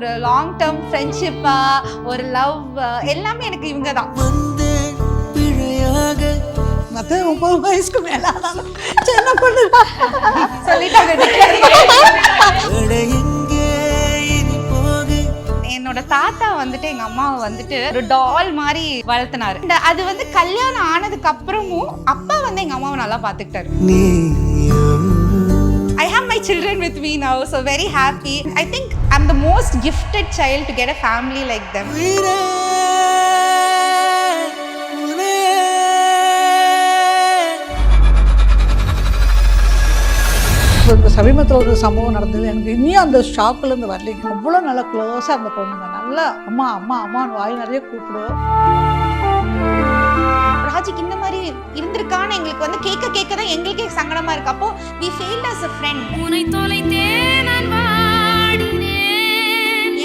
ஒரு long term ஃப்ரெண்ட்ஷிப்பா ஒரு love எல்லாமே எனக்கு இவங்க தான். மற்ற 30 வயசுக்கு மேலே சின்ன பொண்ணு சொல்லிட்டாங்க. என்னோட தாத்தா வந்துட்டு எங்க அம்மாவை வந்துட்டு ஒரு டால் மாதிரி வளர்த்தினாரு. அது வந்து கல்யாணம் ஆனதுக்கு அப்புறமும் அப்பா வந்து எங்க அம்மாவை நல்லா பாத்துக்கிட்டாரு. I have my children with me now, so very happy. I think I'm the most gifted child to get a family like them. இந்த சமீபத்தில் ஒரு சம்பவம் நடந்தது. எனக்கு இன்னும் அந்த ஷாப்லேருந்து வரலைங்க. அவ்வளோ நல்லா க்ளோஸாக இருந்த பொண்ணுங்க. நல்லா அம்மா அம்மா அம்மான்னு வாய் நிறைய கூப்பிடுவோம். ராஜிக்கு இந்த மாதிரி இருந்திருக்கான்னு எங்களுக்கு வந்து கேட்க தான் எங்களுக்கே சங்கடமா இருக்கு. அப்போ we failed as a friend.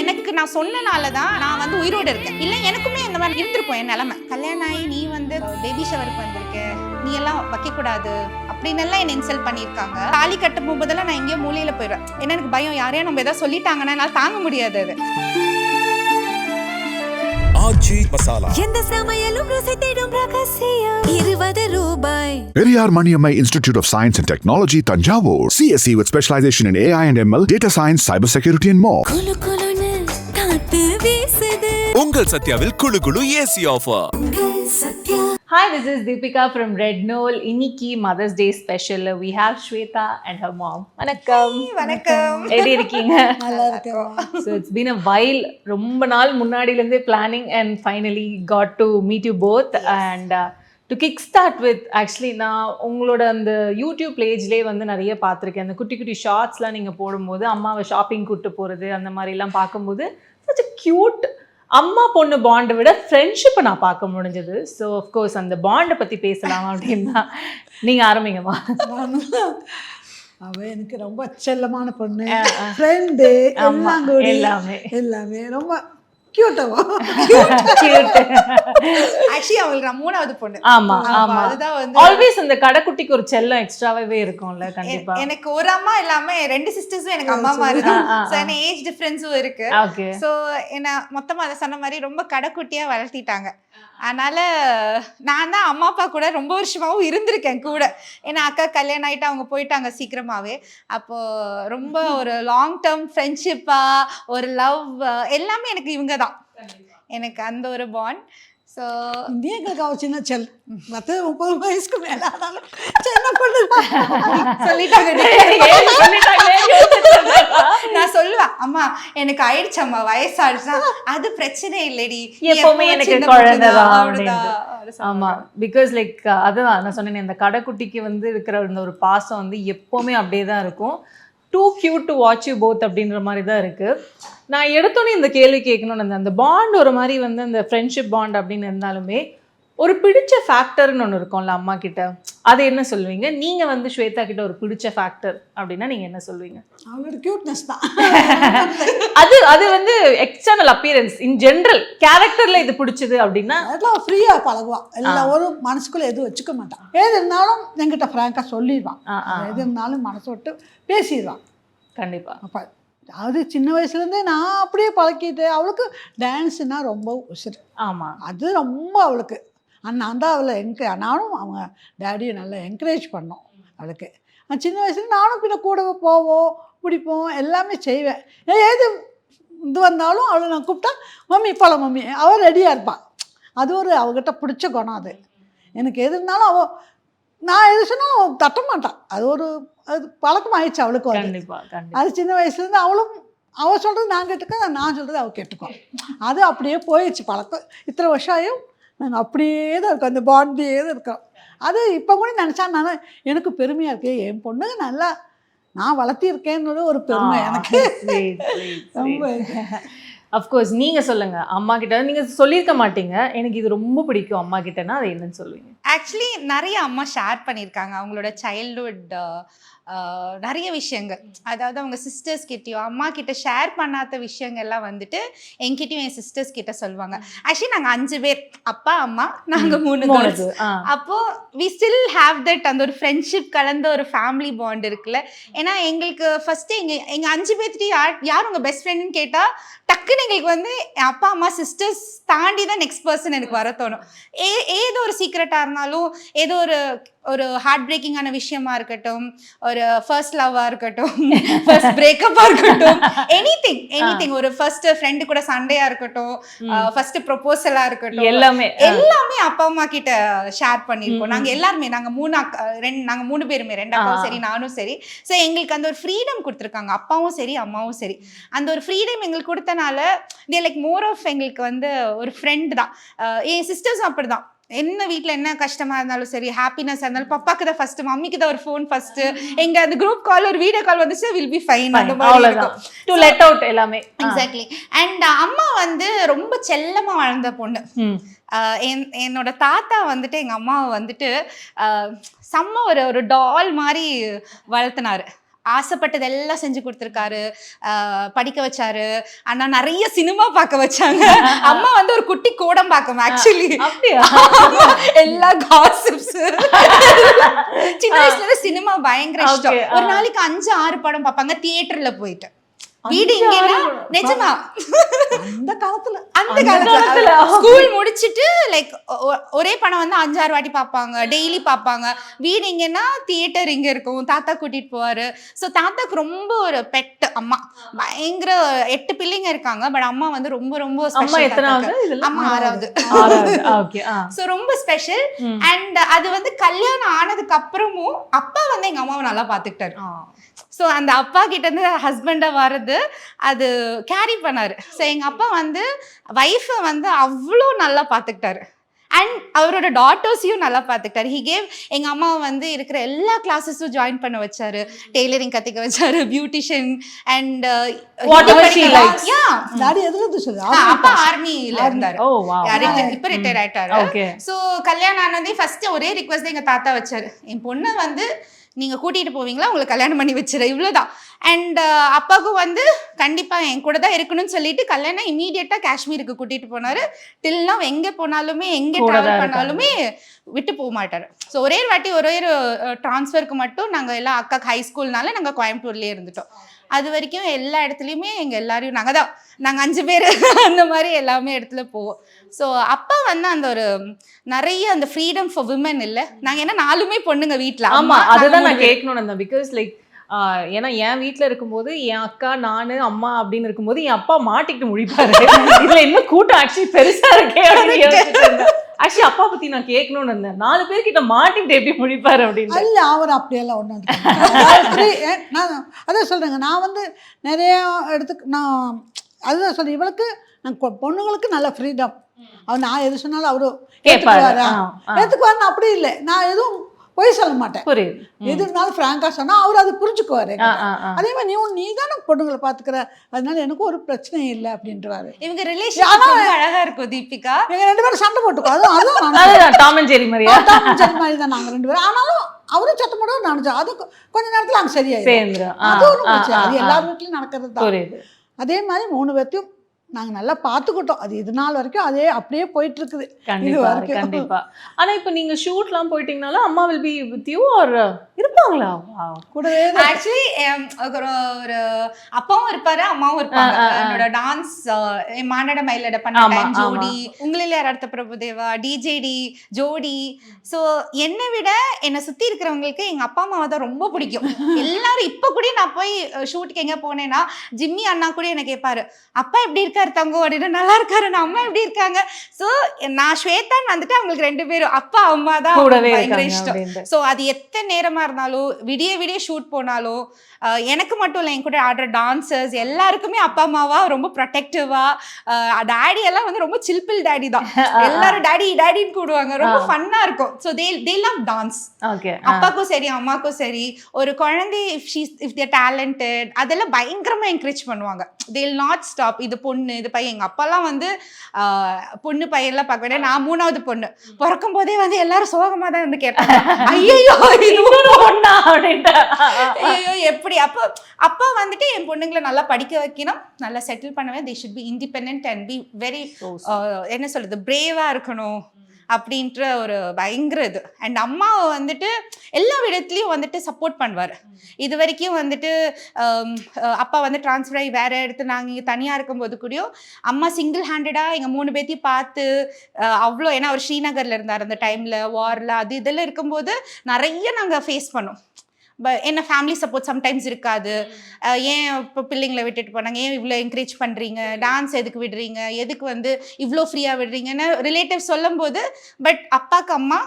எனக்கு நான் சொன்னனால தான் நான் வந்து உயிரோடு இருக்கேன். இல்லை எனக்குமே இந்த மாதிரி இருந்திருக்கும் என் நிலைமை. கல்யாணம் ஆகி நீ வந்து பேபி ஷவருக்கு வந்திருக்க, நீ எல்லாம் வைக்கக்கூடாது அப்படின்னு எல்லாம் என்னை இன்சல்ட் பண்ணியிருக்காங்க. தாலி கட்டும் போதெல்லாம் நான் எங்கேயோ மூலையில போயிடுவேன். ஏன்னா எனக்கு பயம், யாரையும் நம்ம ஏதாவது சொல்லிட்டாங்கன்னா என்னால் தாங்க முடியாது. அது எந்த சமையலும் ருசி தேடும் ரகசியம் 20 ரூபாய். Periyar Maniammai Institute of Science and Technology, Tanjavur. CSE with specialization in AI and ML, data science, cybersecurity and more. குளு குளுன்னு காத்து வீசுது. உங்கள் சத்யாவில் குளு குளு AC offer. Sathya. Hi, this is Deepika from Red Knoll. Iniki Mother's Day special. We have Shweta and her mom. வணக்கம். வணக்கம். எப்படி இருக்கீங்க? நல்லா இருக்கேன். So it's been a while. ரொம்ப நாள் முன்னாடிலேருந்தே planning and finally got to meet you both. And to kickstart with, actually நான் உங்களோட அந்த யூடியூப் பேஜ்லேயே வந்து நிறைய பார்த்துருக்கேன். அந்த குட்டி குட்டி ஷார்ட்ஸ்லாம் நீங்கள் போடும்போது அம்மாவை ஷாப்பிங் கூப்பிட்டு போகிறது அந்த மாதிரிலாம் பார்க்கும்போது such a cute அம்மா பொண்ணு பாண்டை விட ஃப்ரெண்ட்ஷிப்பை நான் பார்க்க முடிஞ்சது. ஸோ அஃப்கோர்ஸ் அந்த பாண்டை பற்றி பேசலாம் அப்படின்னா நீங்கள் ஆரம்பிங்கம்மா. அவன் எனக்கு ரொம்ப செல்லமான பொண்ணு, ஃப்ரெண்டு, எல்லாமே எல்லாமே ரொம்ப கியூட்டவா. ஆக்சுவலி அவங்களுக்கு நான் 3வது பொண்ணு. ஆமா ஆமா, அதுதான் வந்து ஆல்வேஸ் அந்த கடைக்குட்டிக்கு ஒரு செல்லம் எக்ஸ்ட்ராவே இருக்கும்ல. கண்டிப்பா எனக்கு ஒரு அம்மா இல்லாம 2 சிஸ்டர்ஸும் எனக்கு அம்மா மாதிரி தான். சோ என்ன ஏஜ் டிஃபரன்ஸும் இருக்கு. ஓகே. சோ என்ன மொத்தமா அதை சொன்ன மாதிரி ரொம்ப கடைக்குட்டியா வளர்த்திட்டாங்க. அதனால நான் தான் அம்மா அப்பா கூட ரொம்ப வருஷமாவும் இருந்திருக்கேன் கூட. ஏன்னா அக்கா கல்யாணம் ஆகிட்டு அவங்க போயிட்டாங்க சீக்கிரமாவே. அப்போ ரொம்ப ஒரு லாங் டேர்ம் ஃப்ரெண்ட்ஷிப்பா ஒரு லவ் எல்லாமே எனக்கு இவங்க தான். எனக்கு அந்த ஒரு பாண்ட். ஸோ எங்களுக்கு அவள் சின்ன செல். மற்ற 30 வயசுக்கு மேலே சின்ன பொண்ணு சொல்லிட்டாங்க. நான் சொல்லுவேன், அம்மா எனக்கு ஆயிடுச்சு, அம்மா வயசாடுச்சுன்னா அது பிரச்சனை இல்லடி, எப்பவுமே எனக்கு குழந்தைதான். ஆமா, பிகாஸ் லைக் அதுதான் நான் சொன்னேன், அந்த கடைக்குட்டிக்கு வந்து இருக்கிற அந்த ஒரு பாசம் வந்து எப்பவுமே அப்படியே தான் இருக்கும். Too cute to watch you both அப்படின்ற மாதிரி தான் இருக்கு. நான் எடுத்தோன்னே இந்த கேள்வி கேட்கணும்னு, அந்த பாண்ட் ஒரு மாதிரி வந்து அந்த ஃப்ரெண்ட்ஷிப் பாண்ட் அப்படின்னு இருந்தாலுமே ஒரு பிடிச்ச ஃபேக்டர்னு ஒன்று இருக்கும்ல அம்மா கிட்ட, அது என்ன சொல்லுவீங்க? நீங்கள் வந்து ஸ்வேதா கிட்ட ஒரு பிடிச்ச ஃபேக்டர் அப்படின்னா நீங்கள் என்ன சொல்லுவீங்க? அவளோட கியூட்னஸ் தான். அது அது வந்து எக்ஸ்டர்னல் அப்பியரன்ஸ், இன் ஜென்ரல் கேரக்டர்ல இது பிடிச்சது அப்படின்னா அதெல்லாம் ஃப்ரீயாக பழகுவான். எல்லாம் ஒரு மனசுக்குள்ளே எதுவும் வச்சுக்க மாட்டான். எது இருந்தாலும் என்கிட்ட ஃப்ராங்காக சொல்லிடுவான். எது இருந்தாலும் மனசு விட்டு பேசிடுவான். கண்டிப்பாக. அப்போ அது சின்ன வயசுலேருந்தே நான் அப்படியே பழக்கிட்டு, அவளுக்கு டான்ஸுனால் ரொம்ப உசுறு. ஆமாம், அது ரொம்ப அவளுக்கு. நான் தான் அவளை நானும் அவங்க டேடியை நல்லா என்கரேஜ் பண்ணோம் அவளுக்கு. சின்ன வயசுல நானும் பின்ன கூட போவோம், பிடிப்போம், எல்லாமே செய்வேன். ஏது இது வந்தாலும் அவளை நான் கூப்பிட்டா மம்மி போல மம்மி, அவள் ரெடியாக இருப்பாள். அது ஒரு அவகிட்ட பிடிச்ச குணம். அது எனக்கு எது இருந்தாலும் அவள், நான் எது சொன்னாலும் அவள் தட்ட மாட்டான். அது ஒரு அது பழக்கம் ஆயிடுச்சு அவளுக்கு. அது சின்ன வயசுலேருந்து அவளும் அவள் சொல்கிறது நான் கேட்டுக்க, நான் சொல்கிறது அவள் கேட்டுக்கோ. அது அப்படியே போயிடுச்சு பழக்கம். இத்தனை வருஷம் ஆகியும் நாங்கள் அப்படியே தான் இருக்கோம், அந்த பாண்டியே தான் இருக்கோம். அது இப்போ கூட நினச்சா நான் எனக்கு பெருமையாக இருக்கேன். என் பொண்ணுங்க நல்லா நான் வளர்த்திருக்கேன்னு ஒரு பெருமை எனக்கு. ரொம்ப அஃப்கோர்ஸ். நீங்கள் சொல்லுங்கள், அம்மா கிட்ட நீங்கள் சொல்லியிருக்க மாட்டீங்க எனக்கு இது ரொம்ப பிடிக்கும் அம்மா கிட்டனா, அது என்னன்னு சொல்லுவீங்க? ஆக்சுவலி நிறைய அம்மா ஷேர் பண்ணியிருக்காங்க அவங்களோட சைல்ட்ஹுட் நிறைய விஷயங்கள், அதாவது அவங்க சிஸ்டர்ஸ் கிட்டயோ அம்மா கிட்ட ஷேர் பண்ணாத விஷயங்கள்லாம் வந்துட்டு என்கிட்டயும் என் சிஸ்டர்ஸ் கிட்ட சொல்லுவாங்க. ஆக்சுவலி நாங்க 5 பேர், அப்பா அம்மா நாங்க 3 girls. அப்போ வி ஸ்டில் ஹேவ் தட் அந்த ஒரு ஃப்ரெண்ட்ஷிப் கலந்த ஒரு ஃபேமிலி பாண்ட் இருக்குல்ல. ஏன்னா எங்களுக்கு ஃபர்ஸ்ட் எங்க 5 பேர்த்து யார் உங்க பெஸ்ட் ஃப்ரெண்ட்னு கேட்டா டக்குன்னு எங்களுக்கு வந்து அப்பா அம்மா சிஸ்டர்ஸ் தாண்டி தான் நெக்ஸ்ட் பர்சன் எனக்கு வர தோணும். ஏதோ ஒரு சீக்ரெட்டா இருந்தாலும், ஏதோ ஒரு ஹார்ட் பிரேக்கிங்கான விஷயமா இருக்கட்டும், ஒரு ஃபர்ஸ்ட் லவ்வா இருக்கட்டும், ஃபர்ஸ்ட் பிரேக்கப்பா இருக்கட்டும், எனிதிங் ஒரு ஃபர்ஸ்ட் ஃப்ரெண்டு கூட சண்டையா இருக்கட்டும், ஃபர்ஸ்ட் ப்ரொபோசலா இருக்கட்டும், எல்லாமே அப்பா அம்மா கிட்ட ஷேர் பண்ணிருக்கோம். நாங்க எல்லாருமே நாங்க 3 பேருமே, 2 அக்காவும் சரி நானும் சரி. ஸோ எங்களுக்கு அந்த ஒரு ஃப்ரீடம் கொடுத்துருக்காங்க, அப்பாவும் சரி அம்மாவும் சரி. அந்த ஒரு ஃப்ரீடம் எங்களுக்கு கொடுத்தனால லைக் மோர் ஆஃப் எங்களுக்கு வந்து ஒரு ஃப்ரெண்ட் தான். என் சிஸ்டர்ஸும் அப்படிதான். என்ன வீட்டில் என்ன கஷ்டமா இருந்தாலும் சரி, ஹாப்பினஸ் இருந்தாலும் பப்பாக்கு தான் ஃபர்ஸ்ட், மம்மிக்கு தான் ஒரு ஃபோன் ஃபர்ஸ்ட். எங்க அந்த குரூப் கால் ஒரு வீடியோ கால் வந்துச்சு, வில் பி ஃபைன், அந்த மாதிரி இருக்கும். டு லெட் அவுட் எல்லாமே. எக்ஸாக்ட்லி. அண்ட் அம்மா வந்து ரொம்ப செல்லமா வளர்ந்த பொண்ணு. என்னோட தாத்தா வந்துட்டு எங்க அம்மாவை வந்துட்டு செம்ம ஒரு டால் மாதிரி வளர்த்தினாரு. ஆசைப்பட்டது எல்லாம் செஞ்சு கொடுத்துருக்காரு, படிக்க வச்சாரு. ஆனா நிறைய சினிமா பார்க்க வச்சாங்க. அம்மா வந்து ஒரு குட்டி கோடம் பார்க்கும் ஆக்சுவலி. எல்லா காசிப்ஸ், சின்ன வயசுல இருந்து சினிமா பயங்கர இஷ்டம். ஒரு நாளைக்கு 5-6 படம் பார்ப்பாங்க தியேட்டர்ல போயிட்டு. வீடு இங்கன்னா நிஜமா அந்த காலத்துல ஸ்கூல் முடிச்சிட்டு லைக் ஒரே படம் வந்து 5-6 வாட்டி பார்ப்பாங்க, டெய்லி பார்ப்பாங்க. வீடு இங்கன்னா தியேட்டர் இங்க இருக்கும், தாத்தா கூட்டிட்டு போவாரு. ஸோ தாத்தாக்கு ரொம்ப ஒரு பெட் அம்மா. பயங்கர 8 பிள்ளைங்க இருக்காங்க, பட் அம்மா வந்து ரொம்ப ரொம்ப ஸ்பெஷல். அம்மா 6வது. ஸோ ரொம்ப ஸ்பெஷல். அண்ட் அது வந்து கல்யாணம் ஆனதுக்கு அப்புறமும் அப்பா வந்து எங்க அம்மாவை நல்லா பார்த்துக்கிட்டாரு. ஸோ அந்த அப்பா கிட்ட இருந்து ஹஸ்பண்டா வர்றது அது கேரி பண்ணாரு. ஸோ எங்க அப்பா வந்து வைஃபை வந்து அவ்வளோ நல்லா பார்த்துக்கிட்டாரு. அண்ட் அவரோட டாட்டர்ஸையும் நல்லா பார்த்துக்கிட்டாரு. ஹி கேவ் எங்க அம்மாவை வந்து இருக்கிற எல்லா கிளாஸஸும் ஜாயின் பண்ண வச்சாரு. டெய்லரிங் கத்துக்க வச்சாரு, பியூட்டிஷியன் அண்ட் அப்பா ஆர்மில இருந்தாரு, இப்ப ரிட்டையர் ஆயிட்டாரு. ஸோ கல்யாணம் ஆனதே ஃபர்ஸ்ட் ஒரே ரிக்வெஸ்ட் எங்க தாத்தா வச்சாரு, என் பொண்ணை வந்து நீங்க கூட்டிட்டு போவீங்களா, உங்களுக்கு கல்யாணம் பண்ணி வச்சிரு, இவ்வளவுதான். அண்ட் அப்பாவுக்கும் வந்து கண்டிப்பா என் கூட தான் இருக்கணும்னு சொல்லிட்டு கல்யாணம் இமீடியட்டா காஷ்மீருக்கு கூட்டிட்டு போனாரு. டில்னா எங்க போனாலுமே எங்க டிராவல் பண்ணாலுமே விட்டு போக மாட்டாரு. ஸோ ஒரே ஒரு டிரான்ஸ்ஃபருக்கு மட்டும் நாங்க எல்லாம் அக்காக்கு ஹை ஸ்கூல்னால நாங்க கோயம்புத்தூர்லயே இருந்துட்டோம். அது வரைக்கும் எல்லா இடத்துலையுமே எங்க எல்லாரையும் நாங்க 5 பேர் அந்த மாதிரி எல்லாமே இடத்துல போவோம். ஸோ அப்பா வந்து அந்த ஒரு நிறைய அந்த ஃப்ரீடம் ஃபார் விமன் இல்ல. நாங்க என்ன 4மே பொண்ணுங்க வீட்டுல. ஆமா, அதுதான் நான் கேட்கணும். பிகாஸ் லைக் ஏன்னா என் வீட்டுல இருக்கும்போது என் அக்கா நானு அம்மா அப்படின்னு இருக்கும்போது என் அப்பா மாட்டிக்கிட்டு முடிப்பாரு. இதுல இன்னும் கூட்டம் ஆக்சுவலி பெருசா இருக்கே அப்படின்னு. ஆக்சுவலி அப்பா பத்தி நான் கேட்கணும்னு இருந்தேன். 4 பேர்கிட்ட மாட்டிக்கிட்டு எப்படி முடிப்பாரு அப்படின்னு. இல்ல அவர் அப்படியெல்லாம் ஒன்றும் நான் அதான் சொல்றேங்க. நான் வந்து நிறைய இடத்துக்கு நான் அதுதான் சொல்றேன். இவளுக்கு நான் பொண்ணுங்களுக்கு நல்ல ஃப்ரீடம். நான் எது சொன்னாலும் அவரு ஏத்துக்குவாரு. அப்படி இல்லை, நான் எதுவும் பொய் சொல்ல மாட்டேன். எது இருந்தாலும் ஃப்ராங்கா சொன்னா அவர் அதை புரிஞ்சுக்குவாரு. அதே மாதிரி நீ தானே பொண்ணுங்களை பாத்துக்கிற, அதனால எனக்கு ஒரு பிரச்சனையும் இல்லை அப்படின்றாரு. இவங்க ரிலேஷன் அழகா இருக்கும் தீபிகா. எங்க 2 பேரும் சண்டை போட்டுக்கோ. அதுவும் டாம் அண்ட் ஜெர்ரி மாதிரி தான் நாங்க 2 பேரும். ஆனாலும் அவரும் சத்தம் போடுவோம், நானும். அது கொஞ்ச நேரத்துல அங்க சரியாயிடும். அது ஒன்றும் பிரச்சனை, அது எல்லா வீட்லயும் நடக்கிறது தான். அதே மாதிரி 3 பேர்த்தையும் நாங்க நல்லா பாத்துக்கிட்டோம். அது இது நாள் வரைக்கும் அதே அப்படியே போயிட்டு இருக்குது. கண்டிப்பா. ஆனா இப்ப நீங்க ஷூட்லாம் போயிட்டீங்கனால அம்மா will be with you or இருப்பாங்களா கூடவே? ஆக்சுவலி ஒரு அப்பாவும் இருப்பாரு, அம்மாவும் இருப்பாங்க. என்னோட டான்ஸ் மானட மயிலட பண்ண டைம் ஜோடி, உங்களில் யாரார்த்த பிரபுதேவா, டிஜேடி ஜோடி. ஸோ என்னை விட என்னை சுத்தி இருக்கிறவங்களுக்கு எங்க அப்பா அம்மாவை தான் ரொம்ப பிடிக்கும். எல்லாரும் இப்ப கூட நான் போய் ஷூட்டுக்கு எங்க போனேன்னா ஜிம்மி அண்ணா கூட என்ன கேட்பாரு, அப்பா எப்படி இருக்காரு தங்கம் அப்படின்னு. நல்லா இருக்காரு, நான் அம்மா எப்படி இருக்காங்க. ஸோ நான் ஸ்வேதான் வந்துட்டு அவங்களுக்கு 2 பேரும் அப்பா அம்மா தான் பயங்கர இஷ்டம். ஸோ அது எத்தனை நேரமா இருந்தாலும் விடிய ஷூட் போனாலும் எனக்கு மட்டும் இல்லை, என் கூட ஆடுற டான்சர்ஸ் எல்லாருக்குமே அப்பா அம்மாவா ரொம்ப ப்ரொடெக்டிவா. டேடி எல்லாம் வந்து ரொம்ப சில்பிள் டேடி தான். எல்லாரும் டேடின்னு கூடுவாங்க, ரொம்ப ஃபன்னா இருக்கும். So they love dance. அப்பாக்கும் சரி அம்மாக்கும் சரி, ஒரு குழந்தை இஃப் தேர் டேலண்டட் அதெல்லாம் பயங்கரமா என்கரேஜ் பண்ணுவாங்க. They will not stop. இது பொண்ணு இது பையன். எங்க அப்பாலாம் வந்து பொண்ணு பையன்லாம் பார்க்க வேண்டிய, நான் 3வது பொண்ணு. பிறக்கும் போதே வந்து எல்லாரும் சோகமா தான் வந்து கேட்டாங்க, ஐயோ பொண்ணா அப்படின்ட்டு. ஐயோ எப்படி அப்பா வந்துட்டு என் பொண்ணுங்களை நல்லா படிக்க வைக்கணும், நல்லா செட்டில் பண்ணவே, they should be independent and be very என்ன சொல்றது பிரேவா இருக்கணும் அப்படின்ற ஒரு பயங்கர இது. அண்ட் அம்மாவை வந்துட்டு எல்லா விதத்துலையும் வந்துட்டு சப்போர்ட் பண்ணுவார். இது வரைக்கும் வந்துட்டு அப்பா வந்து ட்ரான்ஸ்ஃபர் ஆகி வேற இடத்து நாங்கள் இங்கே தனியாக இருக்கும்போது கூடயும் அம்மா சிங்கிள் ஹேண்டடாக எங்கள் 3 பேர்த்தையும் பார்த்து அவ்வளோ, ஏன்னா அவர் ஸ்ரீநகரில் இருந்தார் அந்த டைமில், வாரில் அது இதெல்லாம் இருக்கும்போது நிறைய நாங்கள் ஃபேஸ் பண்ணோம். என்ன ஃபேமிலி சப்போர்ட் சம்டைம்ஸ் இருக்காது. ஏன் இப்போ பிள்ளைங்களை விட்டுட்டு போனாங்க, ஏன் இவ்வளோ என்கரேஜ் பண்ணுறீங்க, டான்ஸ் எதுக்கு விடுறீங்க, எதுக்கு வந்து இவ்வளோ ஃப்ரீயாக விடுறீங்கன்னு ரிலேட்டிவ் சொல்லும் போது, பட் அப்பாவுக்கு அம்மா,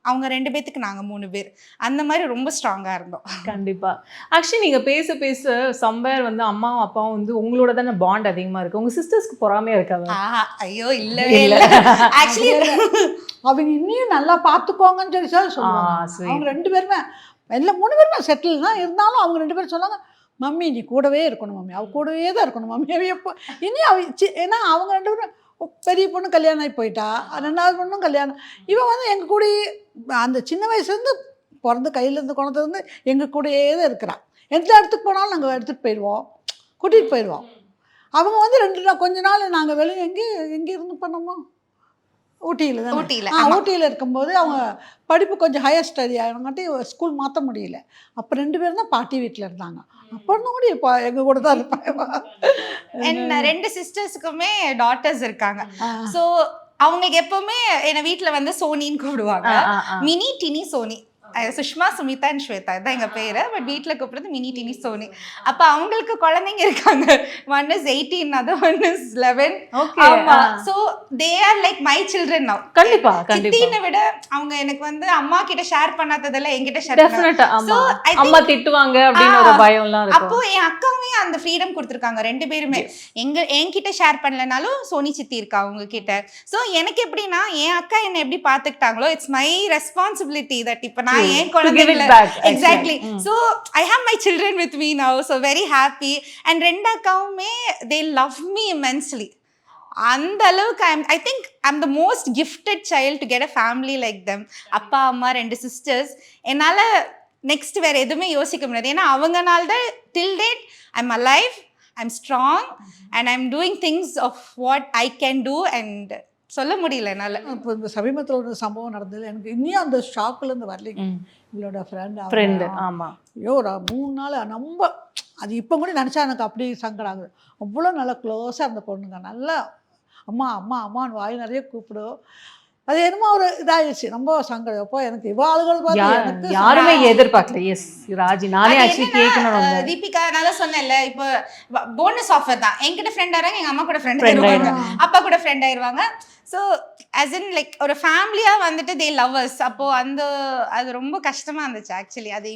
அவங்க 2 பேத்துக்கு நாங்கள் 3 பேர், அந்த மாதிரி ரொம்ப ஸ்ட்ராங்காக இருந்தோம். கண்டிப்பா. ஆக்சுவலி நீங்க பேச பேச சம்வேர் வந்து அம்மாவும் அப்பாவும் வந்து உங்களோட தானே பாண்ட் அதிகமா இருக்கு. உங்க சிஸ்டர்ஸ்க்கு பொறாமையா இருக்காது? ஐயோ இல்லவே இல்லை. ஆக்சுவலி அவங்க இன்னும் நல்லா பார்த்துக்கோங்கன்னு சொல்லி சொல்லுவாங்க. அவங்க 2 பேருமே எல்லாம் 3 பேருமே செட்டில் தான் இருந்தாலும் அவங்க 2 பேரும் சொன்னாங்க, மம்மி நீ கூடவே இருக்கணும் மம்மி, அவள் கூடவே தான் இருக்கணும் மம்மி. அவ எப்போ இனி ஏன்னா அவங்க 2 பேரும் பெரிய பொண்ணு கல்யாணம் ஆகி போயிட்டா, 2வது பொண்ணும் கல்யாணம். இவன் வந்து எங்கள் கூட அந்த சின்ன வயசுலேருந்து பிறந்து கையிலேருந்து கொண்டதுலேருந்து எங்கள் கூடயே தான் இருக்கிறான். எந்த இடத்துக்கு போனாலும் நாங்கள் எடுத்துகிட்டு போயிடுவோம், கூட்டிகிட்டு போயிடுவோம். அவங்க வந்து 2 நாள் கொஞ்ச நாள் நாங்கள் வெளியே எங்கே இருந்து பண்ணோமோ ஊட்டியில் தான். ஊட்டியில் இருக்கும்போது அவங்க படிப்பு கொஞ்சம் ஹையர் ஸ்டடி ஆகினாங்காட்டி ஸ்கூல் மாற்ற முடியல. அப்போ 2 பேரும் தான் பாட்டி வீட்டில் இருந்தாங்க. அப்போ கூட இப்போ எங்கள் கூட தான் இருப்பாங்க. என்ன 2 சிஸ்டர்ஸுக்குமே டாட்டர்ஸ் இருக்காங்க. ஸோ அவங்களுக்கு எப்பவுமே என்னை வீட்டில் வந்து சோனின்னு கூப்பிடுவாங்க. Mini tiny Soni, Sushma, Sumitha and Swetha தான் எங்கள் பேர். பட் வீட்டில் கூப்பிடுறது மினி டினி சோனி. அப்போ அவங்களுக்கு குழந்தைங்க இருக்காங்க. 1 is 18, other 1 is 11. So they are like my children now. கண்டிப்பா சித்தினை விட அவங்க எனக்கு வந்து அம்மா கிட்ட ஷேர் பண்ணாததெல்லாம் என்கிட்ட ஷேர் டெஃபினட்டா. அம்மா திட்டுவாங்க அப்படின்னு ஒரு பயம்லாம் இருக்கும். அப்போ என் அக்காவே அந்த ஃப்ரீடம் கொடுத்துருக்காங்க 2 பேருமே. என்கிட்ட ஷேர் பண்ணலனாலும் சோனி சித்தி இருக்கா அவங்க கிட்ட. ஸோ எனக்கு எப்படின்னா என் அக்கா என்னை எப்படி பார்த்துக்கிட்டாங்களோ, இட்ஸ் மை ரெஸ்பான்சிபிலிட்டி தட் இப்போ நான் என் குழந்தைகளை exactly. So I have my children with me now. So very happy. And 2 அக்காவுமே தே லவ் மீ இமென்ஸ்லி. அந்த அளவுக்கு I think I'm the most gifted child to get a family like them. அப்பா அம்மா 2 sisters. என்னால் next வேறு எதுவுமே யோசிக்க முடியாது. ஏன்னா அவங்கனால தான் till date I'm alive, I'm strong and I'm doing things of what I can do. And சொல்ல முடியல என்னால். இப்போ இந்த சமீபத்தில் ஒரு சம்பவம் நடந்தது எனக்கு இன்னும் அந்த ஷாக்குலேருந்து வரலைங்க. இவளோட ஃப்ரெண்டு ஆமாம், ஐயோ ஒரு 3 நாள் நம்ம அது இப்போ கூட நினச்சா எனக்கு அப்படி சங்கடம் ஆகுது. அவ்வளோ நல்லா க்ளோஸாக இருந்த பொண்ணுங்க, நல்லா அம்மா அம்மா அம்மான்னு வாய் நிறைய கூப்பிடும். அது என்னமோ ஒரு இதாகிடுச்சு, ரொம்ப சங்கடம். அப்போ எனக்கு இவ்வளோ ஆளுகள் பார்த்து யாருமே எதிர்பார்க்கல. எஸ் ராஜி, நானே ஆக்சுவலி கேட்கணும். தீபிகா நான் தான் சொன்னேன்ல, இப்போ போனஸ் ஆஃபர் தான். என்கிட்ட ஃப்ரெண்ட் ஆகிறாங்க, எங்கள் அம்மா கூட ஃப்ரெண்ட் ஆயிடுவாங்க, அப்பா கூட ஃப்ரெண்ட் ஆயிடுவாங்க. ஸோ ஆஸ் இன் லைக் ஒரு ஃபேமிலியாக வந்துட்டு தே லவ்வர்ஸ். அப்போது அது ரொம்ப கஷ்டமாக இருந்துச்சு ஆக்சுவலி. அது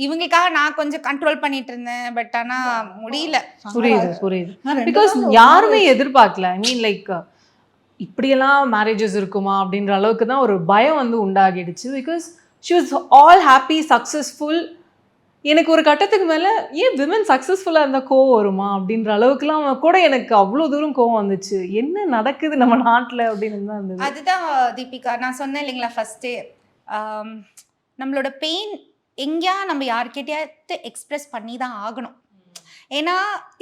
இவங்களுக்காக நான் கொஞ்சம் கண்ட்ரோல் பண்ணிட்டு இருந்தேன். பட் ஆனால் முடியல. புரியுது. பிகாஸ் யாருமே எதிர்பார்க்கல. ஐ மீன் லைக் இப்படியெல்லாம் மேரேஜஸ் இருக்குமா அப்படின்ற அளவுக்கு தான் ஒரு பயம் வந்து உண்டாகிடுச்சு. Because she was all happy, successful. எனக்கு ஒரு கட்டத்துக்கு மேலே ஏன் விமன் சக்ஸஸ்ஃபுல்லாக இருந்தால் கோவம் வருமா அப்படின்ற அளவுக்குலாம் கூட எனக்கு அவ்வளோ தூரம் கோவம் வந்துச்சு. என்ன நடக்குது நம்ம நாட்டில் அப்படின்னு தான் இருந்தது. அதுதான் தீபிகா நான் சொன்னேன் இல்லைங்களா ஃபஸ்ட்டே, நம்மளோட பெயின் எங்கேயா நம்ம யார்கிட்டயாவது எக்ஸ்ப்ரெஸ் பண்ணி தான் ஆகணும். ஏன்னா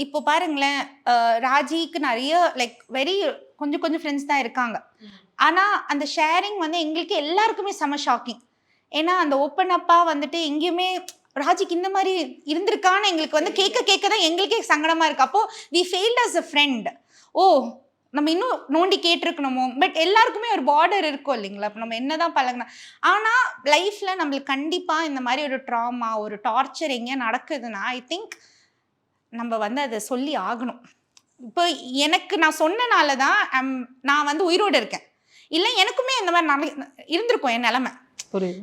இப்போ பாருங்களேன், ராஜிக்கு நிறைய லைக் கொஞ்சம் ஃப்ரெண்ட்ஸ் தான் இருக்காங்க. ஆனால் அந்த ஷேரிங் வந்து எங்களுக்கு எல்லாருக்குமே செம ஷாக்கிங். ஏன்னா அந்த ஓப்பன் அப்பாக வந்துட்டு எங்கேயுமே ராஜிக்கு இந்த மாதிரி இருந்திருக்கான்னு எங்களுக்கு வந்து கேட்க தான் எங்களுக்கே சங்கடமாக இருக்குது. அப்போது we failed as a friend. ஓ நம்ம இன்னும் நோண்டி கேட்டிருக்கணுமோ. பட் எல்லாருக்குமே ஒரு பார்டர் இருக்கும் இல்லைங்களா, இப்போ நம்ம என்ன தான் பழகினா. ஆனால் லைஃப்பில் நம்மளுக்கு கண்டிப்பாக இந்த மாதிரி ஒரு ட்ராமா, ஒரு டார்ச்சர் எங்கேயா நடக்குதுன்னா ஐ திங்க் நம்ம வந்து அதை சொல்லி ஆகணும். இப்போ எனக்கு நான் சொன்னனால தான் நான் வந்து உயிரோடு இருக்கேன். இல்லை எனக்குமே இந்த மாதிரி இருந்திருக்கும் என் நிலமை,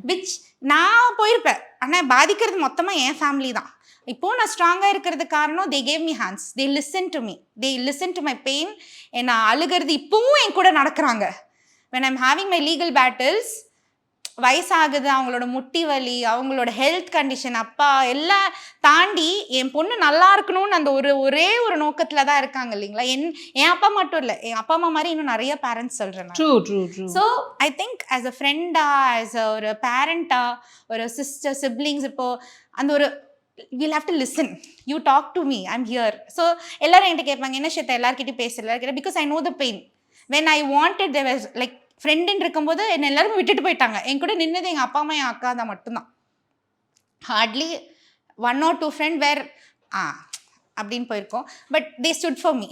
விச் நான் போயிருப்பேன். ஆனால் பாதிக்கிறது மொத்தமாக என் ஃபேமிலி தான். இப்போது நான் ஸ்ட்ராங்காக இருக்கிறது காரணம் they gave me hands, they listen to me, they listen to my pain. நான் அழுகிறது இப்போவும் என் கூட நடக்கிறாங்க. when I'm having my legal battles, வயசாகுது, அவங்களோட முட்டி வலி, அவங்களோட ஹெல்த் கண்டிஷன், அப்பா எல்லாம் தாண்டி என் பொண்ணு நல்லா இருக்கணும்னு அந்த ஒரே ஒரு நோக்கத்துல தான் இருக்காங்க இல்லைங்களா. என் அப்பா மட்டும் இல்லை, என் அப்பா அம்மா மாதிரி இன்னும் நிறைய பேரண்ட்ஸ் சொல்றேன். True. So I think as a ஃப்ரெண்டா, ஆஸ் ஒரு பேரண்டா, ஒரு சிஸ்டர் சிப்ளிங்ஸ், இப்போ அந்த ஒரு we'll have to listen, you talk to me, I'm here. So எல்லாரும் என்கிட்ட கேட்பாங்க, என்ன ஷேத்தா எல்லார்கிட்டையும் பேசல, because I know the pain. When I wanted, there was like ஃப்ரெண்டுன்னு இருக்கும்போது என்னை எல்லாரும் விட்டுட்டு போயிட்டாங்க. என் கூட நின்னது எங்கள் அப்பா அம்மா என் அக்கா தான் மட்டும்தான். ஹார்ட்லி 1 or 2 ஃப்ரெண்ட் வேர் அப்படின்னு போயிருக்கோம். But they stood for me.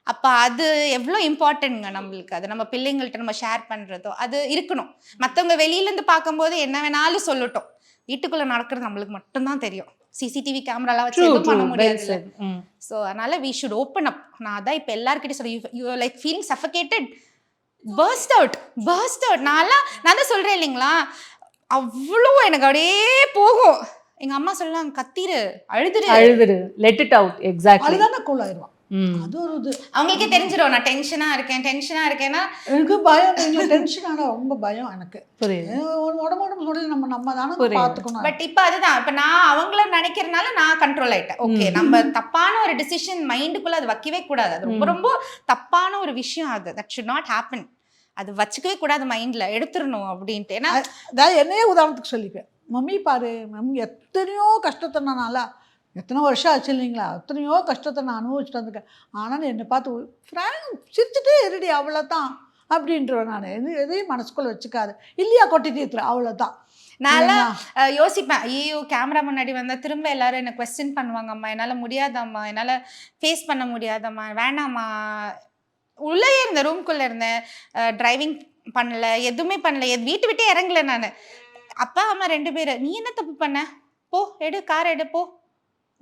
அப்போ அது எவ்வளோ இம்பார்ட்டன்ட்ங்க நம்மளுக்கு. அது நம்ம பிள்ளைங்கள்ட்ட நம்ம ஷேர் பண்ணுறதோ அது இருக்கணும். மற்றவங்க வெளியிலேருந்து பார்க்கும்போது என்ன வேணாலும் சொல்லட்டும், வீட்டுக்குள்ளே நடக்கிறது நம்மளுக்கு மட்டும்தான் தெரியும். சிசிடிவி கேமராலாம் வச்சு எதுவும் பண்ண முடியாது. ஸோ அதனால் வி ஷுட் ஓப்பன் அப். நான் அதான் இப்போ எல்லாருக்கிட்டையும் சொல்கிறேன், you like feeling suffocated, burst out. நான் தான் சொல்கிறேன் இல்லைங்களா, அவ்வளோ எனக்கு அப்படியே போகும். எங்கள் அம்மா சொல்லலாம், கத்திரு, அழுதுரு, லெட் இட் அவுட். எக்ஸாக்ட்லி. அதுதானே கூல் ஆயிடுவான். அது ஒரு இது அவங்களுக்கே தெரிஞ்சிடும் நான் டென்ஷனாக இருக்கேன்னா. எனக்கு பயம், இல்லை டென்ஷன் ஆனால் ரொம்ப பயம் எனக்கு. புரியுது. உடம்பு சொல்லி நம்ம தானே பார்த்துக்கணும். பட் இப்போ அதுதான், இப்போ நான் அவங்கள நினைக்கிறதுனால நான் கண்ட்ரோல் ஆயிட்டேன். ஓகே, நம்ம தப்பான ஒரு டிசிஷன் மைண்டுக்குள்ள அது வைக்கவே கூடாது. அது ரொம்ப ரொம்ப தப்பான ஒரு விஷயம். அது தட் ஷுட் நாட் ஹேப்பன். அது வச்சுக்கவே கூடாது மைண்ட்ல, எடுத்துடணும் அப்படின்ட்டு. ஏன்னா அதாவது என்னையே உதாரணத்துக்கு சொல்லிப்பேன், மம்மி பாரு, மம்மி எத்தனையோ கஷ்டத்தை நானால எத்தனை வருஷம் ஆச்சு இல்லைங்களா, எத்தனையோ கஷ்டத்தை நான் அனுபவிச்சுட்டு வந்திருக்கேன். ஆனால் என்னை பார்த்து சிரிச்சுட்டே இருடி, அவ்வளோதான் அப்படின்றவன். நான் எதையும் மனசுக்குள்ள வச்சுக்காது, இல்லையா கொட்டி தீர்த்துறேன், அவ்வளோதான். நான் யோசிப்பேன், ஐயோ கேமரா முன்னாடி வந்தால் திரும்ப எல்லாரும் என்னை கொஸ்டின் பண்ணுவாங்கம்மா, என்னால் முடியாதம்மா, என்னால் ஃபேஸ் பண்ண முடியாதம்மா, வேணாம்மா. உள்ளே இருந்தேன், ரூம்குள்ளே இருந்தேன், டிரைவிங் பண்ணல, எதுவுமே பண்ணல, வீட்டு விட்டே இறங்கல நான். அப்பா அம்மா 2 பேர், நீ என்ன தப்பு பண்ண, போ எடு, கார் எடு, போ,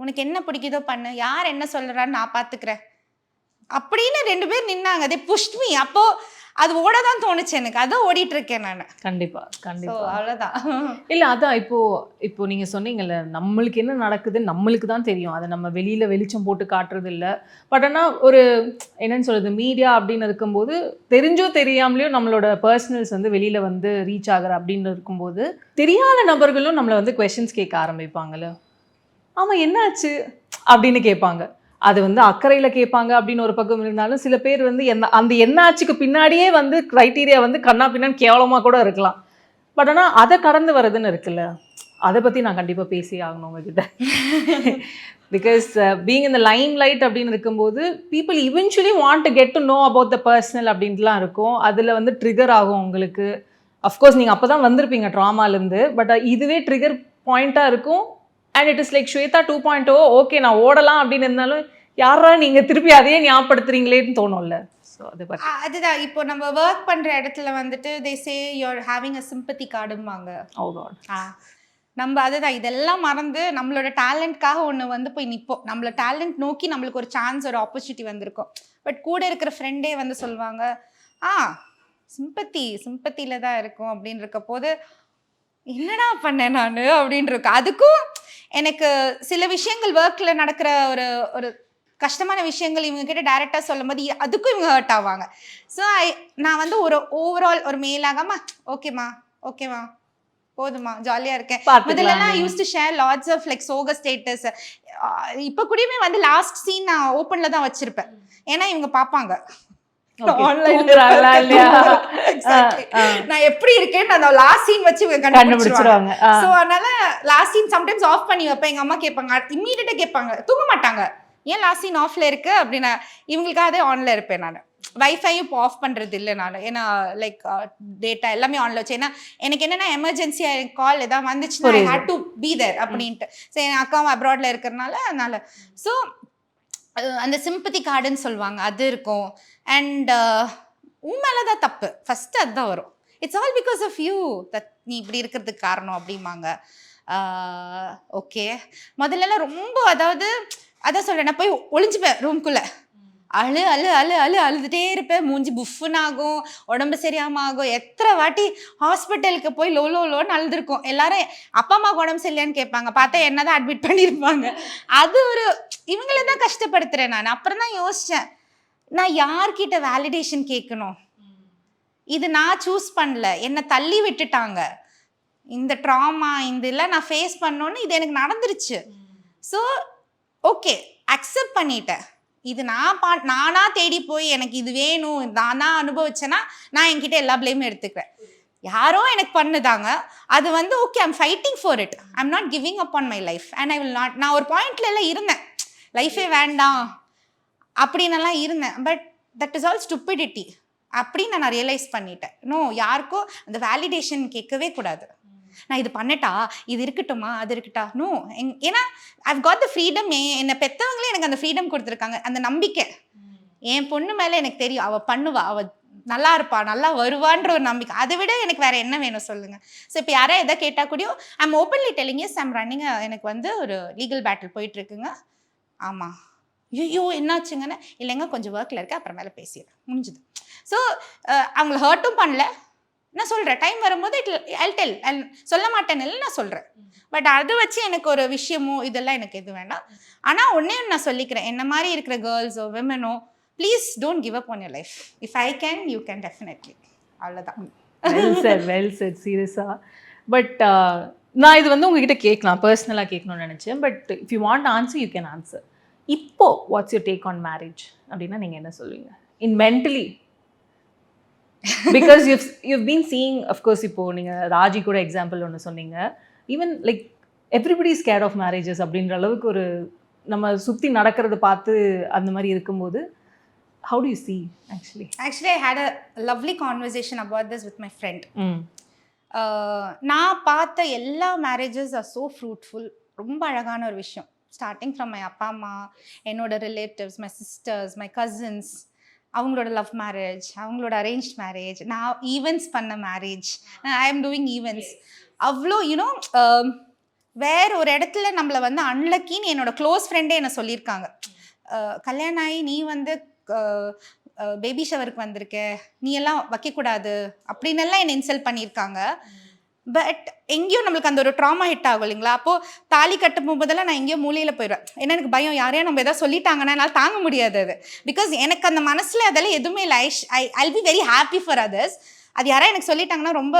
உனக்கு என்ன பிடிக்குதோ பண்ணு, யார் என்ன சொல்கிறான்னு நான் பார்த்துக்கிறேன் அப்படின்னு 2 பேர் நின்னாங்க. அதே புஷ்ட் மீ. அப்போ அது ஓட தான் தோணுச்சு எனக்கு, அதான் ஓடிட்டு இருக்கேன் நான். கண்டிப்பா. அவ்வளோதான். இல்லை அதான் இப்போ நீங்க சொன்னீங்கல்ல, நம்மளுக்கு என்ன நடக்குதுன்னு நம்மளுக்கு தான் தெரியும். அதை நம்ம வெளிச்சம் போட்டு காட்டுறது இல்லை. பட் ஆனால் ஒரு என்னன்னு சொல்றது, மீடியா அப்படின்னு இருக்கும்போது தெரிஞ்சோ தெரியாமலையோ நம்மளோட பர்சனல்ஸ் வந்து வெளியில வந்து ரீச் ஆகுற அப்படின்னு இருக்கும்போது தெரியாத நபர்களும் நம்மளை வந்து கொஸ்டின்ஸ் கேட்க ஆரம்பிப்பாங்கல்ல. ஆமாம் என்னாச்சு அப்படின்னு கேட்பாங்க. அது வந்து அக்கறையில் கேட்பாங்க அப்படின்னு ஒரு பக்கம் இருந்தாலும், சில பேர் வந்து அந்த என்னாச்சுக்கு பின்னாடியே வந்து க்ரைட்டீரியா வந்து கண்ணா பின்னான்னு கேவலமாக கூட இருக்கலாம். பட் ஆனால் அதை கடந்து வர்றதுன்னு இருக்குல்ல, அதை பற்றி நான் கண்டிப்பாக பேசி ஆகணும் உங்ககிட்ட. Because being in the limelight அப்படின்னு இருக்கும்போது people eventually want to get to know about the personal அப்படின்ட்டுலாம் இருக்கும். அதில் வந்து ட்ரிகர் ஆகும் உங்களுக்கு. அஃப்கோர்ஸ் நீங்கள் அப்போ தான் வந்திருப்பீங்க ட்ராமாலேருந்து, பட் இதுவே ட்ரிகர் பாயிண்ட்டாக இருக்கும். And it is like Swetha 2.0. Okay நான் ஓடலாம் அப்படின்னு இருந்தாலும் யாரா நீங்கள் திருப்பி அதையே ஞாபகப்படுத்துறீங்களேன்னு தோணும்ல. ஸோ அதுதான் இப்போ நம்ம ஒர்க் பண்ணுற இடத்துல வந்துட்டு they say you're having a sympathy கார்டும்பாங்க. நம்ம அதுதான் இதெல்லாம் மறந்து நம்மளோட டேலண்ட்காக ஒன்று வந்து போய் நிற்போம். நம்மளோட டேலண்ட் நோக்கி நம்மளுக்கு ஒரு சான்ஸ், ஒரு ஆப்பர்ச்சுனிட்டி வந்திருக்கும். பட் கூட இருக்கிற ஃப்ரெண்டே வந்து சொல்லுவாங்க, சிம்பத்தியில் தான் இருக்கும் அப்படின்னு இருக்க போது என்னடா பண்ணேன் நான் அப்படின்னு இருக்கு. அதுக்கும் எனக்கு சில விஷயங்கள் ஒர்க்கில் நடக்கிற ஒரு கஷ்டமான விஷயங்கள் இவங்க கிட்ட டைரெக்டாக சொல்லும் போது அதுக்கும் இவங்க ஹர்ட் ஆவாங்க. ஸோ நான் வந்து ஒரு ஓவரால் ஒரு மேலாகமா ஓகேம்மா போதுமா ஜாலியாக இருக்கேன். முதல்லலாம் use to share lots of like சோக ஸ்டேட்டஸ். இப்போ கூடயுமே வந்து லாஸ்ட் சீன் நான் ஓப்பனில் தான் வச்சுருப்பேன். ஏன்னா இவங்க பார்ப்பாங்க நான் எப்படி இருக்கேன்னு அந்த லாஸ்ட் சீன் வச்சு கண்டுபிடிச்சிருவாங்க. சோ அதனால லாஸ்ட் சீன் சம்டைம்ஸ் ஆஃப் பண்ணி வைப்பேன். எங்க அம்மா கேட்பாங்க, இம்மீடியட்டா கேட்பாங்க, தூங்க மாட்டாங்க, ஏன் லாஸ்ட் சீன் ஆஃப்ல இருக்கு அப்படின்னா. இவங்களுக்காக ஆன்ல இருப்பேன் நான். வைஃபையும் இப்போ ஆஃப் பண்றது இல்லை நான். ஏன்னா லைக் டேட்டா எல்லாமே ஆன்ல வச்சு. ஏன்னா எனக்கு என்னன்னா எமர்ஜென்சி கால் ஏதாவது வந்துச்சுன்னா ஐ ஹேட் டு பி தேர் அப்படின்ட்டு. சரி என் அக்காவும் அப்ராட்ல இருக்கிறதுனால அதனால. ஸோ அந்த சிம்பத்தி கார்டுன்னு சொல்லுவாங்க, அது இருக்கும். அண்ட் உன் மேலே தான் தப்பு ஃபஸ்ட்டு அதுதான் வரும். It's all because of you that நீ இப்படி இருக்கிறதுக்கு காரணம் அப்படிம்பாங்க. ஓகே முதல்லலாம் ரொம்ப அதான் சொல்கிறேன், நான் போய் ஒளிஞ்சுப்பேன் ரூம்குள்ளே, அழுதுகிட்டே இருப்பேன். மூஞ்சி புஃப்னு ஆகும், உடம்பு சரியாமல் ஆகும். எத்தனை வாட்டி ஹாஸ்பிட்டலுக்கு போய் லோன்னு அழுதுருக்கோம். எல்லாரும் அப்பா அம்மாவுக்கு உடம்பு சரியில்லைன்னு கேட்பாங்க, பார்த்தா என்ன தான் அட்மிட் பண்ணியிருப்பாங்க. அது ஒரு இவங்கள தான் கஷ்டப்படுத்துகிறேன் நான். அப்புறம் தான் யோசித்தேன், நான் யார்கிட்ட வேலிடேஷன் கேட்கணும்? இது நான் சூஸ் பண்ணல, என்னை தள்ளி விட்டுட்டாங்க. இந்த ட்ராமா இதெல்லாம் நான் ஃபேஸ் பண்ணோன்னு இது எனக்கு நடந்துருச்சு. ஸோ ஓகே, அக்செப்ட் பண்ணிட்டேன். இது நானா தேடி போய் எனக்கு இது வேணும், நானா அனுபவிச்சேன்னா நான் என்கிட்ட எல்லா பிளேமும் எடுத்துக்கிறேன். யாரோ எனக்கு பண்ணுதாங்க, அது வந்து okay, I'm fighting for it, I'm not giving up on my life and I will not. நான் ஒரு பாயிண்ட்ல எல்லாம் இருந்தேன், லைஃபே வேண்டாம் அப்படின்னெல்லாம் இருந்தேன். But that is all stupidity அப்படின்னு நான் ரியலைஸ் பண்ணிட்டேன். நோ, யாருக்கும் அந்த வேலிடேஷன் கேட்கவே கூடாது. நான் இது பண்ணட்டா, இது இருக்கட்டுமா, அது இருக்கட்டா, நோ. ஏன்னா ஐவ் காட் த ஃப்ரீடம். என்னை பெற்றவங்களே எனக்கு அந்த ஃப்ரீடம் கொடுத்துருக்காங்க. அந்த நம்பிக்கை என் பொண்ணு மேலே எனக்கு தெரியும், அவள் பண்ணுவா, அவள் நல்லா இருப்பா, நல்லா வருவான்ற ஒரு நம்பிக்கை. அதை விட எனக்கு வேற என்ன வேணும் சொல்லுங்க. ஸோ இப்போ யாரா எதை கேட்டால் கூடயும் I'm openly telling, yes I'm running, எனக்கு வந்து ஒரு லீகல் பேட்டில் போயிட்டு இருக்குங்க. ஆமாம், ஐயோ என்னாச்சுங்கன்னு, இல்லைங்க கொஞ்சம் ஒர்க்கில் இருக்க, அப்புறமேல பேசிடுறேன், முடிஞ்சுது. ஸோ அவங்கள ஹர்ட்டும் பண்ணல, நான் சொல்கிறேன். டைம் வரும்போது சொல்ல மாட்டேன்னு இல்லை, நான் சொல்கிறேன். பட் அதை வச்சு எனக்கு ஒரு விஷயமோ இதெல்லாம் எனக்கு எது வேண்டாம். ஆனால் ஒன்றே நான் சொல்லிக்கிறேன், என்ன மாதிரி இருக்கிற கேர்ள்ஸோ விமனோ, please don't give up on your life. If I can, you can definitely. அவ்வளோதான். வெல் செட் சீரியஸாக. பட் நான் இது வந்து உங்ககிட்ட கேட்கலாம், பர்சனலாக கேட்கணும்னு நினச்சேன். But if you want answer, you can answer. இப்போ what's your take on marriage அப்படின்னா நீங்கள் என்ன சொல்லுவீங்க in mentally? Because you've been seeing, of course, இப்போது நீங்கள் ராஜி கூட எக்ஸாம்பிள் ஒன்று சொன்னீங்க. Even like everybody is scared of marriages அப்படின்ற அளவுக்கு ஒரு நம்ம சுற்றி நடக்கிறத பார்த்து அந்த மாதிரி இருக்கும்போது, how do you see actually? Actually, I had a lovely conversation about this with my friend. நான் பார்த்த எல்லா மேரேஜஸ் ஆர் ஸோ ஃப்ரூட்ஃபுல். ரொம்ப அழகான ஒரு விஷயம். ஸ்டார்டிங் ஃப்ரம் மை அப்பா அம்மா, என்னோட relatives, my sisters, my cousins, அவங்களோட லவ் மேரேஜ், அவங்களோட அரேஞ்ச் மேரேஜ், நான் ஈவெண்ட்ஸ் பண்ண marriage, I am doing events. அவ்வளோ யூனோ வேற ஒரு இடத்துல நம்மளை வந்து அன்லக்கின்னு என்னோட க்ளோஸ் ஃப்ரெண்டே என்னை சொல்லியிருக்காங்க. கல்யாணம் ஆகி நீ வந்து பேபி ஷவருக்கு வந்திருக்க, நீ எல்லாம் வைக்கக்கூடாது அப்படின்னு எல்லாம் என்னை இன்சல்ட் பண்ணியிருக்காங்க. பட் எங்கேயும் நம்மளுக்கு அந்த ஒரு ட்ராமா ஹிட் ஆகும் இல்லைங்களா? அப்போது தாலி கட்டும் போகும்போதெல்லாம் நான் எங்கேயோ மூலையில் போயிடுவேன். ஏன்னா எனக்கு பயம், யாரையும் நம்ம எதாவது சொல்லிட்டாங்கன்னா என்னால் தாங்க முடியாது அது. பிகாஸ் எனக்கு அந்த மனசில் அதெல்லாம் எதுவுமே இல்லை. I'll be very happy for others. அது யாராவது எனக்கு சொல்லிட்டாங்கன்னா ரொம்ப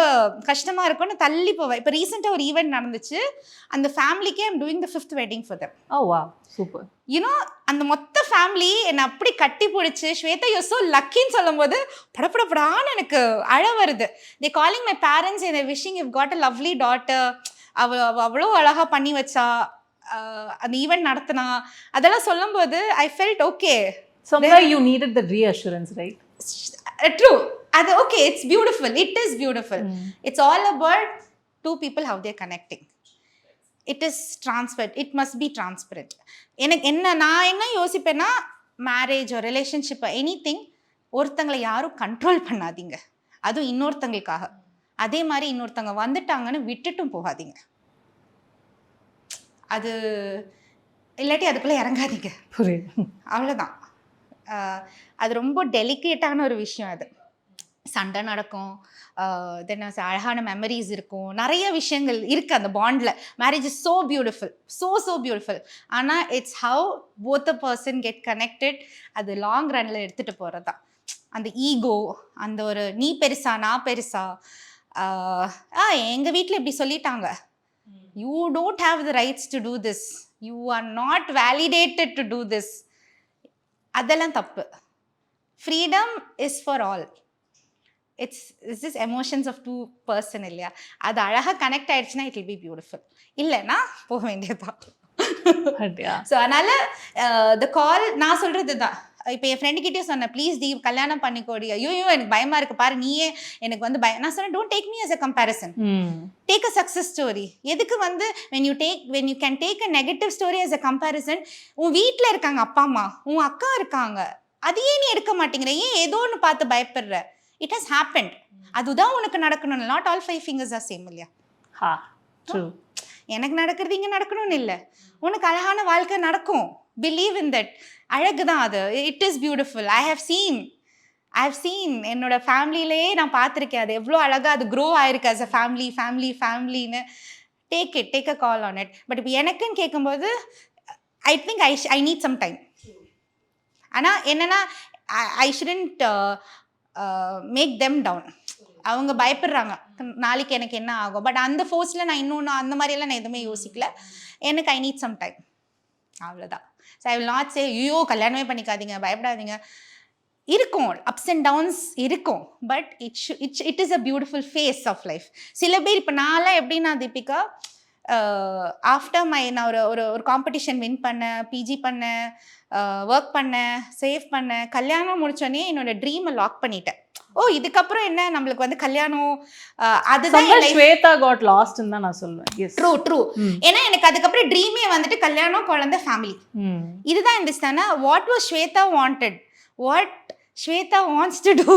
கஷ்டமாக இருக்கும்னு தள்ளி போவேன். இப்போ ரீசெண்டாக ஒரு ஈவெண்ட் நடந்துச்சு, அந்த ஃபேமிலிக்கே I'm doing the 5th wedding for them. Oh wow, super. You know அந்த மொத்த ஃபேமிலி என்னை அப்படி கட்டி பிடிச்சி, ஸ்வேதா யூ ஸோ லக்கின்னு சொல்லும் போது படப்படப்படான்னு எனக்கு அழ வருது. They calling my parents and wishing you got a lovely daughter. அவ்வளோ அழகாக பண்ணி வச்சா, அந்த ஈவெண்ட் நடத்தினா, அதெல்லாம் சொல்லும்போது I felt okay. Somewhere you needed the reassurance, right? True. அது okay, it's beautiful, it is beautiful. It's all about two people, how they're connecting. It is transparent, it must be transparent. எனக்கு நான் என்ன யோசிப்பேன்னா, marriage relationship anything, ஒருத்தங்களை யாரும் control பண்ணாதீங்க, அதுவும் இன்னொருத்தங்களுக்காக. அதே மாதிரி இன்னொருத்தங்க வந்துட்டாங்கன்னு விட்டுட்டும் போகாதீங்க. அது இல்லாட்டி அதுக்குள்ளே இறங்காதீங்க. புரியுது. அவ்வளோதான். அது ரொம்ப டெலிகேட்டான ஒரு விஷயம். அது சண்டை நடக்கும், தென் அழகான மெமரிஸ் இருக்கும், நிறைய விஷயங்கள் இருக்குது அந்த பாண்டில். Marriage is so beautiful, so beautiful. ஆனால் it's how both a person get connected. அது லாங் ரன்னில் எடுத்துகிட்டு போகிறது தான். அந்த ஈகோ, அந்த ஒரு நீ பெருசா நான் பெருசா, எங்கள் வீட்டில் இப்படி சொல்லிட்டாங்க, you don't have the rights to do this, you are not validated to do this, அதெல்லாம் தப்பு. Freedom is for all. It's this emotions of two person இல்லையா? அது அழகாக கனெக்ட் ஆகிடுச்சுன்னா இட் வில் பி பியூட்டிஃபுல். இல்லைன்னா போக வேண்டியதுதான். ஸோ அதனால் த கால் நான் சொல்கிறது தான். இப்போ என் ஃப்ரெண்டுக்கிட்டே சொன்னேன், ப்ளீஸ் தி கல்யாணம் பண்ணிக்கோடி. ஐயோ எனக்கு பயமாக இருக்குது பாரு, நீயே எனக்கு வந்து நான் சொன்னேன், don't take me as a comparison, take a success story. எதுக்கு வந்து when you can take a negative story as a comparison, உன் வீட்டில் இருக்காங்க அப்பா அம்மா, உன் அக்கா இருக்காங்க, அதையே நீ எடுக்க மாட்டேங்கிற, ஏன் ஏதோ ஒன்று பார்த்து பயப்படுற? இட் ஹஸ் ஹேப்பன்ட், அதுதான் உனக்கு நடக்கணும். Not all 5 fingers R same இல்லையா? எனக்கு நடக்கிறது இங்கே நடக்கணும்னு இல்லை, உனக்கு அழகான வாழ்க்கை நடக்கும். Believe in that. அழகு தான் அது. It is beautiful. I have seen என்னோட ஃபேமிலியிலே நான் பார்த்துருக்கேன், அது எவ்வளோ அழகாக அது க்ரோ ஆயிருக்கு as a ஃபேமிலின்னு. Take a call on it. But இப்போ எனக்குன்னு கேட்கும்போது I think I need some time. ஆனால் என்னென்னா I shouldn't make them down. அவங்க பயப்படுறாங்க நாளைக்கு எனக்கு என்ன ஆகும். பட் அந்த ஃபோர்ஸில் நான் இன்னொன்று அந்த மாதிரியெல்லாம் நான் எதுவுமே யோசிக்கல. எனக்கு ஐ நீட் சம் டைம், அவ்வளோதான். So I will not say ஐயோ கல்யாணமே பண்ணிக்காதீங்க, பயப்படாதீங்க. இருக்கும் அப்ஸ் அண்ட் டவுன்ஸ் இருக்கும், but it is a beautiful phase of life. சில பேர் இப்போ நான்லாம் எப்படின்னா தீபிகா, ஆஃப்டர் நான் ஒரு காம்படிஷன் வின் பண்ணேன், பிஜி பண்ணேன், ஒர்க் பண்ணேன், சேவ் பண்ணேன், கல்யாணம் முடிச்சோடனே என்னோட ட்ரீமை லாக் பண்ணிட்டேன். ஓ இதுக்கப்புறம் என்ன நம்மளுக்கு வந்து கல்யாணம், அதுதான் ஸ்வேதா காட் லாஸ்ட் தான் நான் சொல்லுவேன். ட்ரூ. ஏன்னா எனக்கு அதுக்கப்புறம் ட்ரீமே வந்துட்டு கல்யாணம், குழந்தை, ஃபேமிலி, இதுதான் இருந்துச்சுன்னா what was Swetha wanted, what Swetha wants to do,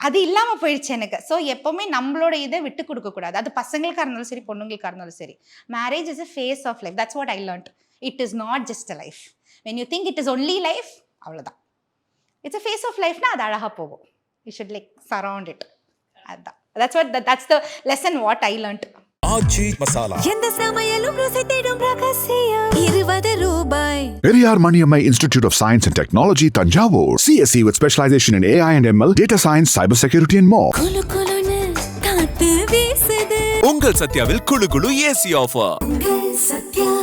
அது இல்லாமல் போயிடுச்சு எனக்கு. ஸோ எப்போவுமே நம்மளோட இதை விட்டு கொடுக்கக்கூடாது. அது பசங்களுக்காக இருந்தாலும் சரி, பொண்ணுங்களுக்காக இருந்தாலும் சரி. Marriage is a phase of life. That's what I learnt. It is not just a life. When you think it is only life, அவ்வளோதான். இட்ஸ் அ ஃபேஸ் ஆஃப் லைஃப்னா அது அழகாக போகும். You should like surround it. அதுதான். That's the lesson what I learnt. Aachi Masala. எந்த சமையலும் ருசி தேடும் ரகசியம் 20 ரூபாய். Periyar Maniammai Institute of Science and Technology, Tanjavur. CSE with specialization in AI and ML, data science, cybersecurity and more. குளு குளுன்னு காத்து வீசுது. உங்கள் சத்யாவில் குளு குளு ஏசி ஆஃபர். உங்கள் சத்யா.